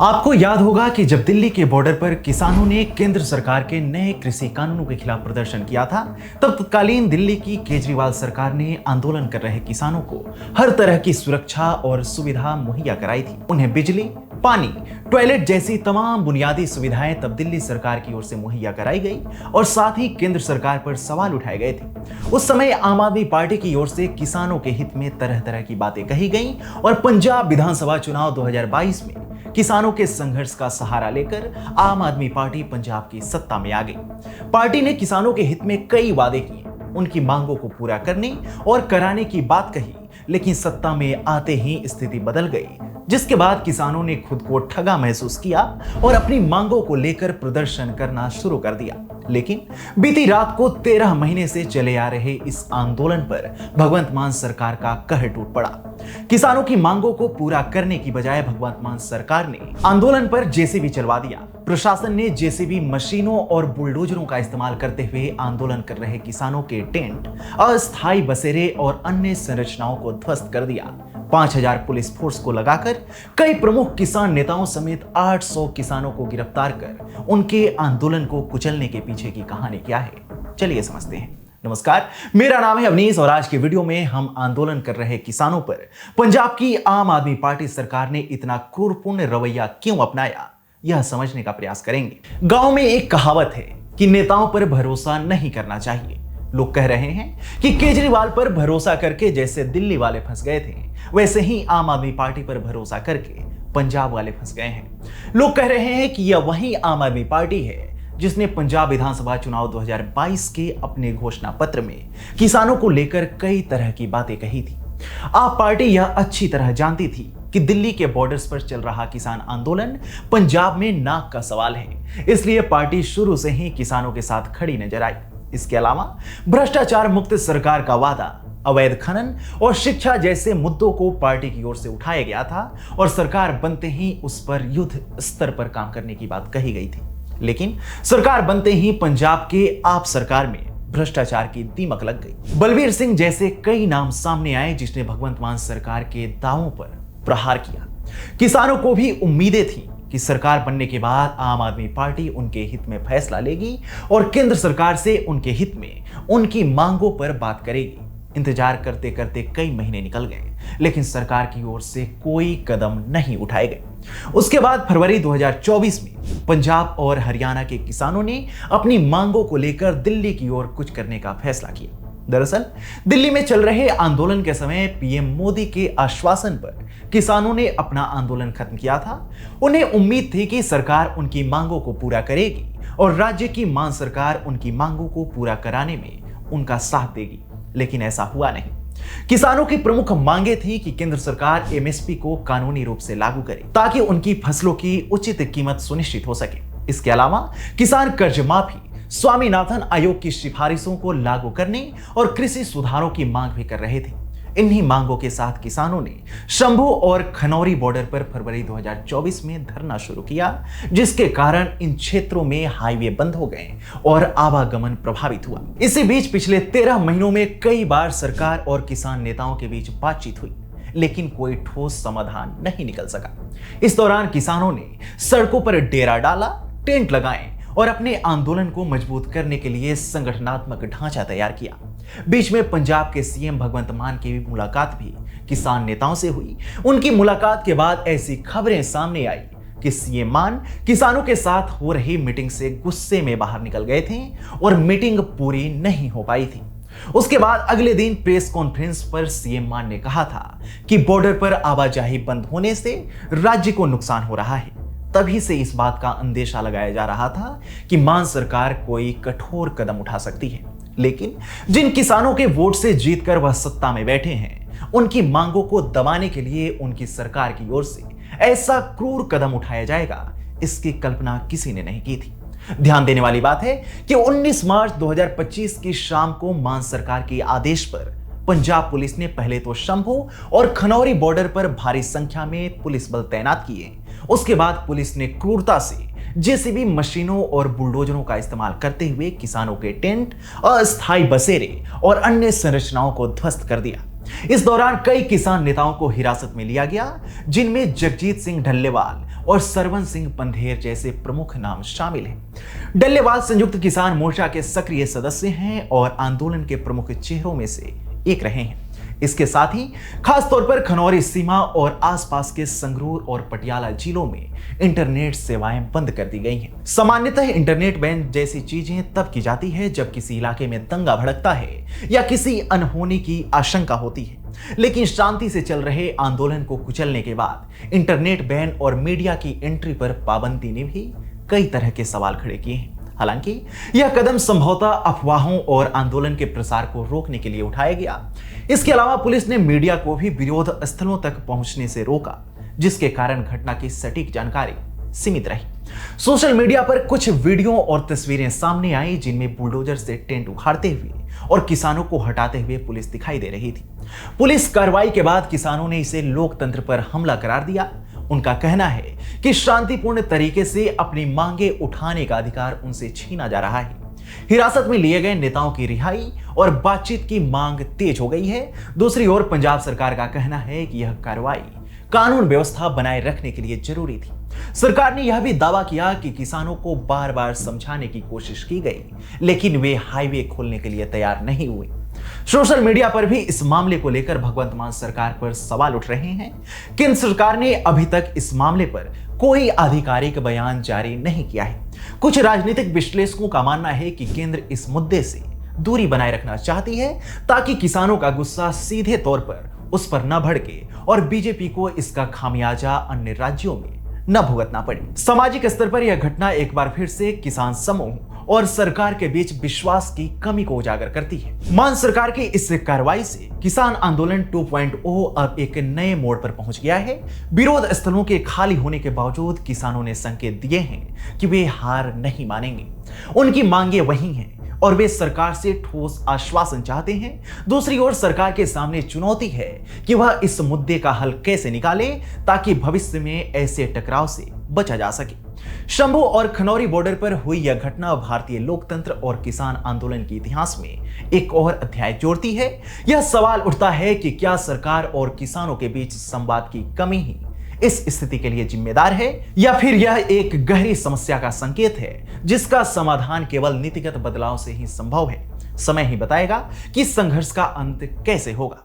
आपको याद होगा कि जब दिल्ली के बॉर्डर पर किसानों ने केंद्र सरकार के नए कृषि कानूनों के खिलाफ प्रदर्शन किया था, तब तत्कालीन दिल्ली की केजरीवाल सरकार ने आंदोलन कर रहे किसानों को हर तरह की सुरक्षा और सुविधा मुहैया कराई थी। उन्हें बिजली, पानी, टॉयलेट जैसी तमाम बुनियादी सुविधाएं तब दिल्ली सरकार की ओर से मुहैया कराई गई और साथ ही केंद्र सरकार पर सवाल उठाए गए थे। उस समय आम आदमी पार्टी की ओर से किसानों के हित में तरह तरह की बातें कही गईं और पंजाब विधानसभा चुनाव 2022 में किसानों के संघर्ष का सहारा लेकर आम आदमी पार्टी पंजाब की सत्ता में आ गई। पार्टी ने किसानों के हित में कई वादे किए, उनकी मांगों को पूरा करने और कराने की बात कही, लेकिन सत्ता में आते ही स्थिति बदल गई, जिसके बाद किसानों ने खुद को ठगा महसूस किया और अपनी मांगों को लेकर प्रदर्शन करना शुरू कर दिया। लेकिन बीती रात को 13 महीने से चले आ रहे इस आंदोलन पर भगवंत मान सरकार का कहर टूट पड़ा। किसानों की मांगों को पूरा करने की बजाय भगवंत मान सरकार ने आंदोलन पर जेसीबी चलवा दिया। प्रशासन ने जेसीबी मशीनों और बुलडोजरों का इस्तेमाल करते हुए आंदोलन कर रहे किसानों के टेंट, अस्थायी बसेरे और अन्य संरचनाओं को ध्वस्त कर दिया। 5000 पुलिस फोर्स को लगाकर कई प्रमुख किसान नेताओं समेत 800 किसानों को गिरफ्तार कर उनके आंदोलन को कुचलने के पीछे की कहानी क्या है, चलिए समझते हैं। नमस्कार, मेरा नाम है अवनीश और आज के वीडियो में हम आंदोलन कर रहे किसानों पर पंजाब की आम आदमी पार्टी सरकार ने इतना क्रूरपूर्ण रवैया क्यों अपनाया, यह समझने का प्रयास करेंगे। गांव में एक कहावत है कि नेताओं पर भरोसा नहीं करना चाहिए। लोग कह रहे हैं कि केजरीवाल पर भरोसा करके जैसे दिल्ली वाले फंस गए थे, वैसे ही आम आदमी पार्टी पर भरोसा करके पंजाब वाले फंस गए हैं। लोग कह रहे हैं कि यह वही आम आदमी पार्टी है जिसने पंजाब विधानसभा चुनाव 2022 के अपने घोषणा पत्र में किसानों को लेकर कई तरह की बातें कही थी। आप पार्टी यह अच्छी तरह जानती थी कि दिल्ली के बॉर्डर्स पर चल रहा किसान आंदोलन पंजाब में नाक का सवाल है, इसलिए पार्टी शुरू से ही किसानों के साथ खड़ी नजर आई। इसके अलावा भ्रष्टाचार मुक्त सरकार का वादा, अवैध खनन और शिक्षा जैसे मुद्दों को पार्टी की ओर से उठाया गया था और सरकार बनते ही उस पर युद्ध स्तर पर काम करने की बात कही गई थी। लेकिन सरकार बनते ही पंजाब के आप सरकार में भ्रष्टाचार की दीमक लग गई। बलबीर सिंह जैसे कई नाम सामने आए जिसने भगवंत मान सरकार के दावों पर प्रहार किया। किसानों को भी उम्मीदें थी कि सरकार बनने के बाद आम आदमी पार्टी उनके हित में फैसला लेगी और केंद्र सरकार से उनके हित में उनकी मांगों पर बात करेगी। इंतजार करते करते कई महीने निकल गए, लेकिन सरकार की ओर से कोई कदम नहीं उठाए गए। उसके बाद फरवरी 2024 में पंजाब और हरियाणा के किसानों ने अपनी मांगों को लेकर दिल्ली की ओर कुछ करने का फैसला किया। दरअसल दिल्ली में चल रहे आंदोलन के समय पीएम मोदी के आश्वासन पर किसानों ने अपना आंदोलन खत्म किया था। उन्हें उम्मीद थी कि सरकार उनकी मांगों को पूरा करेगी और राज्य की मान सरकार उनकी मांगों को पूरा कराने में उनका साथ देगी, लेकिन ऐसा हुआ नहीं। किसानों की प्रमुख मांगे थी कि केंद्र सरकार एमएसपी को कानूनी रूप से लागू करे ताकि उनकी फसलों की उचित कीमत सुनिश्चित हो सके। इसके अलावा किसान कर्ज माफी, स्वामीनाथन आयोग की सिफारिशों को लागू करने और कृषि सुधारों की मांग भी कर रहे थे। इन्हीं मांगों के साथ किसानों ने शंभू और खनौरी बॉर्डर पर फरवरी 2024 में धरना शुरू किया, जिसके कारण इन क्षेत्रों में हाईवे बंद हो गए और आवागमन प्रभावित हुआ। इसी बीच पिछले 13 महीनों में कई बार सरकार और किसान नेताओं के बीच बातचीत हुई, लेकिन कोई ठोस समाधान नहीं निकल सका। इस दौरान किसानों ने सड़कों पर डेरा डाला, टेंट लगाए और अपने आंदोलन को मजबूत करने के लिए संगठनात्मक ढांचा तैयार किया। बीच में पंजाब के सीएम भगवंत मान की मुलाकात भी किसान नेताओं से हुई। उनकी मुलाकात के बाद ऐसी खबरें सामने आई कि सीएम मान किसानों के साथ हो रही मीटिंग से गुस्से में बाहर निकल गए थे और मीटिंग पूरी नहीं हो पाई थी। उसके बाद अगले दिन प्रेस कॉन्फ्रेंस पर सीएम मान ने कहा था कि बॉर्डर पर आवाजाही बंद होने से राज्य को नुकसान हो रहा है। तभी से इस बात का अंदेशा लगाया जा रहा था कि मान सरकार कोई कठोर कदम उठा सकती है, लेकिन जिन किसानों के वोट से जीतकर वह सत्ता में बैठे हैं, उनकी मांगों को दबाने के लिए उनकी सरकार की ओर से ऐसा क्रूर कदम उठाया जाएगा, इसकी कल्पना किसी ने नहीं की थी। ध्यान देने वाली बात है कि 19 मार्च 2025 की शाम को मान सरकार के आदेश पर पंजाब पुलिस ने पहले तो शंभू और खनौरी बॉर्डर पर भारी संख्या में पुलिस बल तैनात किए। उसके बाद पुलिस ने क्रूरता से जेसीबी मशीनों और बुलडोजरों का इस्तेमाल करते हुए किसानों के टेंट, अस्थायी बसेरे और अन्य संरचनाओं को ध्वस्त कर दिया। इस दौरान कई किसान नेताओं को हिरासत में लिया गया, जिनमें जगजीत सिंह ढल्लेवाल और सरवन सिंह पंधेर जैसे प्रमुख नाम शामिल हैं। ढल्लेवाल संयुक्त किसान मोर्चा के सक्रिय सदस्य हैं और आंदोलन के प्रमुख चेहरों में से एक रहे हैं। इसके साथ ही खास तौर पर खनौरी सीमा और आसपास के संगरूर और पटियाला जिलों में इंटरनेट सेवाएं बंद कर दी गई हैं। सामान्यतः इंटरनेट बैन जैसी चीजें तब की जाती है जब किसी इलाके में दंगा भड़कता है या किसी अनहोनी की आशंका होती है, लेकिन शांति से चल रहे आंदोलन को कुचलने के बाद इंटरनेट बैन और मीडिया की एंट्री पर पाबंदी ने भी कई तरह के सवाल खड़े किए हैं। हालांकि यह कदम संभवतः अफवाहों और आंदोलन के प्रसार को रोकने के लिए उठाया गया। इसके अलावा पुलिस ने मीडिया को भी विरोध स्थलों तक पहुंचने से रोका, जिसके कारण घटना की सटीक जानकारी सीमित रही। सोशल मीडिया पर कुछ वीडियो और तस्वीरें सामने आई जिनमें बुलडोजर से टेंट उखाड़ते हुए और किसानों को हटाते हुए पुलिस दिखाई दे रही थी। पुलिस कार्रवाई के बाद किसानों ने इसे लोकतंत्र पर हमला करार दिया। उनका कहना है कि शांतिपूर्ण तरीके से अपनी मांगे उठाने का अधिकार उनसे छीना जा रहा है। हिरासत में लिए गए नेताओं की रिहाई और बातचीत की मांग तेज हो गई है। दूसरी ओर पंजाब सरकार का कहना है कि यह कार्रवाई कानून व्यवस्था बनाए रखने के लिए जरूरी थी। सरकार ने यह भी दावा किया कि किसानों को बार बार समझाने की कोशिश की गई, लेकिन वे हाईवे खोलने के लिए तैयार नहीं हुए। सोशल मीडिया पर भी इस मामले को लेकर भगवंत मान सरकार पर सवाल उठ रहे हैं। केंद्र सरकार ने अभी तक इस मामले पर कोई आधिकारिक बयान जारी नहीं किया है। कुछ राजनीतिक विश्लेषकों का मानना है कि केंद्र इस मुद्दे से दूरी बनाए रखना चाहती है ताकि किसानों का गुस्सा सीधे तौर पर उस पर न भड़के और बीजेपी को इसका खामियाजा अन्य राज्यों में न भुगतना पड़े। सामाजिक स्तर पर यह घटना एक बार फिर से किसान समूह और सरकार के बीच विश्वास की कमी को उजागर करती है। मान सरकार की इस कार्रवाई से किसान आंदोलन 2.0 अब एक नए मोड़ पर पहुंच गया है। विरोध स्थलों के खाली होने के बावजूद किसानों ने संकेत दिए हैं कि वे हार नहीं मानेंगे। उनकी मांगे वही हैं और वे सरकार से ठोस आश्वासन चाहते हैं। दूसरी ओर सरकार के सामने चुनौती है कि वह इस मुद्दे का हल कैसे निकाले ताकि भविष्य में ऐसे टकराव से बचा जा सके। शंभू और खनौरी बॉर्डर पर हुई यह घटना भारतीय लोकतंत्र और किसान आंदोलन के इतिहास में एक और अध्याय जोड़ती है। यह सवाल उठता है कि क्या सरकार और किसानों के बीच संवाद की कमी ही इस स्थिति के लिए जिम्मेदार है, या फिर यह एक गहरी समस्या का संकेत है जिसका समाधान केवल नीतिगत बदलाव से ही संभव है। समय ही बताएगा कि संघर्ष का अंत कैसे होगा।